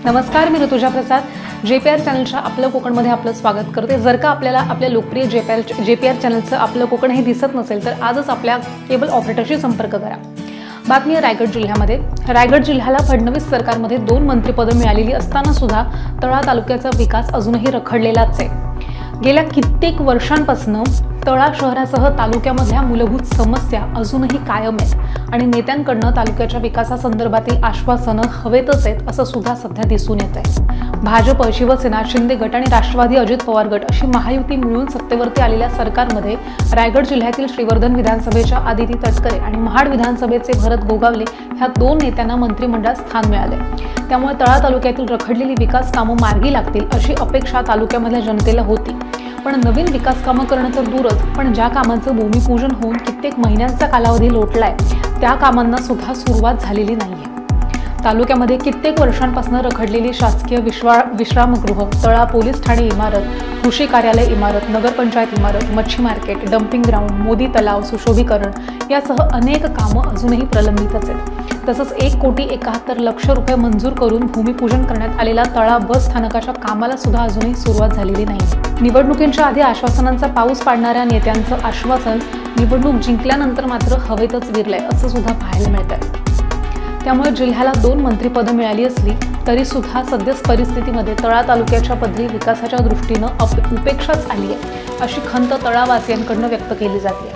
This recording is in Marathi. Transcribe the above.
नमस्कार, मी ऋतुजा प्रसाद JPR चॅनलच्या आपलं कोकणमध्ये आपलं स्वागत करते। जर का आपल्याला आपल्या लोकप्रिय JPR चॅनलचं आपलं कोकण हे दिसत नसेल तर आजच आपल्या केबल ऑपरेटरशी संपर्क करा। बातमी रायगड जिल्ह्यामध्ये रायगड जिल्ह्याला फडणवीस सरकारमध्ये 2 मंत्रिपदं मिळालेली असताना सुद्धा तळा तालुक्याचा विकास अजूनही रखडलेलाच आहे। गेल्या कित्येक वर्षांपासून तळा शहरासह तालुक्यामधल्या मूलभूत समस्या अजूनही कायम आहेत आणि नेत्यांकडून तालुक्याच्या विकासासंदर्भातील आश्वासनं हवेतच आहेत असं सुद्धा सध्या दिसून येत आहे। भाजप, शिवसेना, शिंदे गट आणि राष्ट्रवादी अजित पवार गट अशी महायुती मिळून सत्तेवरती आलेल्या सरकारमध्ये रायगड जिल्ह्यातील श्रीवर्धन विधानसभेच्या आदिती तटकरे आणि महाड विधानसभेचे भरत गोगावले ह्या 2 नेत्यांना मंत्रिमंडळात स्थान मिळाले। त्यामुळे तळा तालुक्यातील रखडलेली विकास कामं मार्गी लागतील अशी अपेक्षा तालुक्यामधल्या जनतेला होती। पण नवीन विकास कामं करणं तर दूरच, पण ज्या कामांचं भूमिपूजन होऊन कित्येक महिन्यांचा कालावधी लोटलाय त्या कामांना सुद्धा सुरुवात झालेली नाहीये। तालुक्यामध्ये कित्येक वर्षांपासून रखडलेली शासकीय विश्रामगृह, तळा पोलीस ठाणे इमारत, कृषी कार्यालय इमारत, नगरपंचायत इमारत, मच्छी मार्केट, डम्पिंग ग्राउंड, मोदी तलाव सुशोभीकरण यासह अनेक कामं अजूनही प्रलंबितच आहेत। तसंच 1,71,00,00,000 रुपये मंजूर करून भूमिपूजन करण्यात आलेला तळा बस स्थानकाच्या कामाला सुद्धा अजूनही सुरुवात झालेली नाही। निवडणुकींच्या आधी आश्वासनांचा पाऊस पाडणाऱ्या नेत्यांचं आश्वासन निवडणूक जिंकल्यानंतर मात्र हवेतच विरलंय असं सुद्धा पाहायला मिळतंय। त्यामुळे जिल्ह्याला 2 मंत्रिपदं मिळाली असली तरी सुद्धा सध्या परिस्थितीमध्ये तळा तालुक्याच्या पदरी विकासाच्या दृष्टीनं उपेक्षाच आली आहे अशी खंत तळावासियांकडून व्यक्त केली जाते।